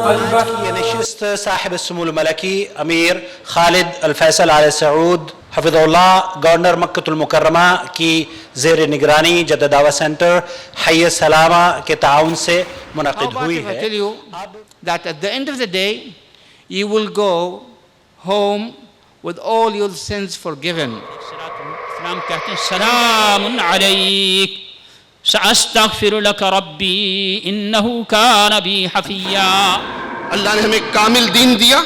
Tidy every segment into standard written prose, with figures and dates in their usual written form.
یہ نشست صاحب السمو الملکی امیر خالد الفیصل آل سعود حفظ اللہ گورنر مکہ المکرمہ کی زیر نگرانی جدہ دعوت سینٹر حی السلامہ کے تعاون سے منعقد ہوئی ہے. That at the end of the day you will go home with all your sins forgiven. اسلام کہتے ہیں سلام علیک سأستغفر لك ربی انہو کان بی حفیا. اللہ نے ہمیں کامل دین دیا،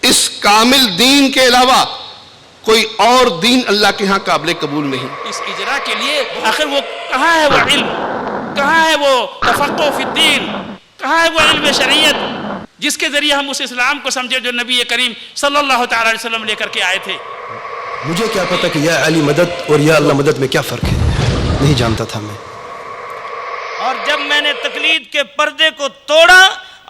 اس کامل دین کے علاوہ کوئی اور دین اللہ کے ہاں قابل قبول نہیں. اس اجرا کے لیے آخر وہ کہاں ہے وہ علم، کہاں ہے وہ تفقہ فی الدین، کہاں ہے وہ علم شریعت جس کے ذریعے ہم اس اسلام کو سمجھے جو نبی کریم صلی اللہ تعالی علیہ وسلم لے کر کے آئے تھے. مجھے کیا پتا کہ یا علی مدد اور یا اللہ مدد میں کیا فرق ہے، نہیں جانتا تھا میں. اور جب میں نے تقلید کے پردے کو توڑا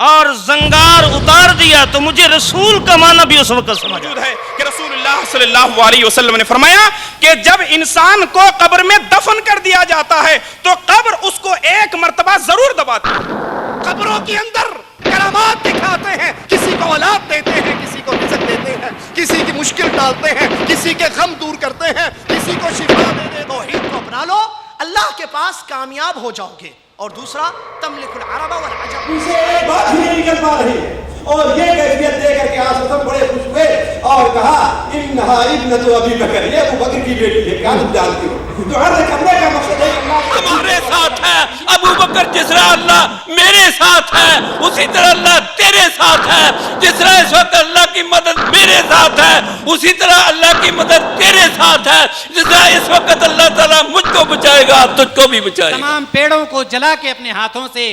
اور زنگار اتار دیا تو مجھے رسول کا معنی بھی اس وقت سمجھ موجود ہے کہ رسول اللہ صلی اللہ علیہ وسلم نے فرمایا کہ جب انسان کو قبر میں دفن کر دیا جاتا ہے تو قبر اس کو ایک مرتبہ ضرور دباتی ہے. قبروں کے اندر کرامات دکھاتے ہیں، کسی کو اولاد دیتے ہیں، کسی کو رزق دیتے ہیں، کسی کی مشکل ڈالتے ہیں، کسی کے غم دور کرتے ہیں، کسی کو شفا دے دے. توحید کو اپنا لو، اللہ کے پاس کامیاب ہو جاؤ گے. اور دوسرا تملک العرب والعجم. اسے ایک بات بھی نہیں نکل پا رہی ہے اور یہ کیفیت دے کر کے آج بڑے خوش ہوئے اور کہا انہا ابنۃ ابی بکر، یہ ابو بکر کی بیٹی ہے. کیا تم جانتی ہو؟ تو عرض کرنے کا مقصد ہے ہمارے ساتھ ہے ابو بکر، جس طرح اللہ میرے ساتھ ہے اسی طرح اللہ تیرے ساتھ ہے. جس طرح اس وقت اللہ کی مدد میرے ساتھ ہے اسی طرح اللہ کی مدد تیرے ساتھ ہے. جس طرح اس وقت اللہ تعالیٰ مجھ کو بچائے گا تجھ کو بھی بچائے گا. تمام پیڑوں کو جلا کے اپنے ہاتھوں سے،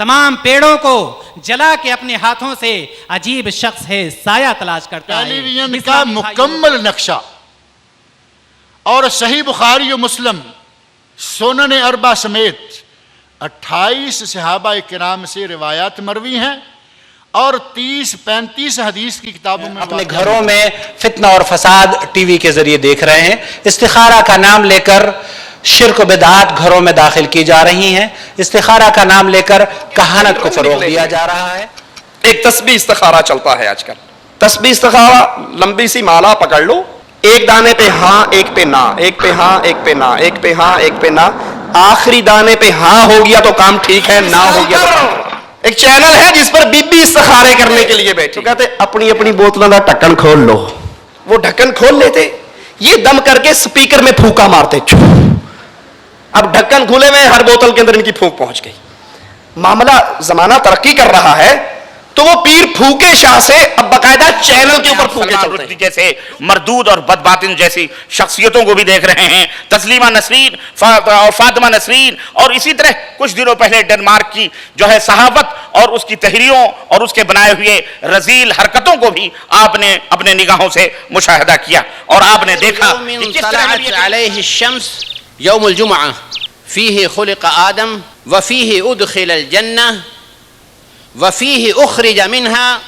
تمام پیڑوں کو جلا کے اپنے ہاتھوں سے عجیب شخص ہے سایہ تلاش کرتا ہے. ٹیلی ویژن کا مکمل نقشہ اور صحیح بخاری و مسلم، سنن اربع سمیت 28 صحابہ کرام سے روایات مروی ہیں اور 30-35 حدیث کی کتابوں میں. اپنے گھروں میں فتنہ اور فساد ٹی وی کے ذریعے دیکھ رہے ہیں. استخارہ کا نام لے کر شرک و بدعات گھروں میں داخل کی جا رہی ہیں. استخارہ کا نام لے کر کہانت کو فروغ دیا جا رہا ہے. ایک تسبیح استخارہ چلتا ہے آج کل. تسبیح استخارہ لمبی سی مالا پکڑ لو، ایک دانے پہ ہاں ایک پہ نہ، ایک پہ ہاں ایک پہ نہ، ایک پہ ہاں ایک پہ نہ، آخری دانے پہ ہاں ہو گیا تو کام ٹھیک ہے، نہ ہو گیا تو. ایک چینل ہے جس پر بی بی استخارے کرنے کے لیے بیٹھے، کہتے اپنی اپنی بوتلوں کا ڈھکن کھول لو. وہ ڈھکن کھول لیتے، یہ دم کر کے سپیکر میں پھونکا مارتے. اب ڈھکن کھلے میں ہر بوتل کے اندر ان کی پھونک پہنچ گئی. معاملہ زمانہ ترقی کر رہا ہے تو وہ پیر پھونکے شاہ سے اب باقاعدہ چینل کے اوپر پھونکے چلتے ہیں. جیسے مردود اور بدباطن جیسی شخصیتوں کو بھی دیکھ رہے ہیں، تسلیمہ نسرین اور فاطمہ نسرین، اور اسی طرح کچھ دنوں پہلے ڈنمارک کی جو ہے صحافت اور اس کی تحریروں اور اس کے بنائے ہوئے رذیل حرکتوں کو بھی آپ نے اپنے نگاہوں سے مشاہدہ کیا اور آپ نے دیکھا کہ کس طرح علیہ الشمس یوم الجمعہ فیہ خلق آدم وفیہ ادخل الجنہ وفیہ اخرج منہا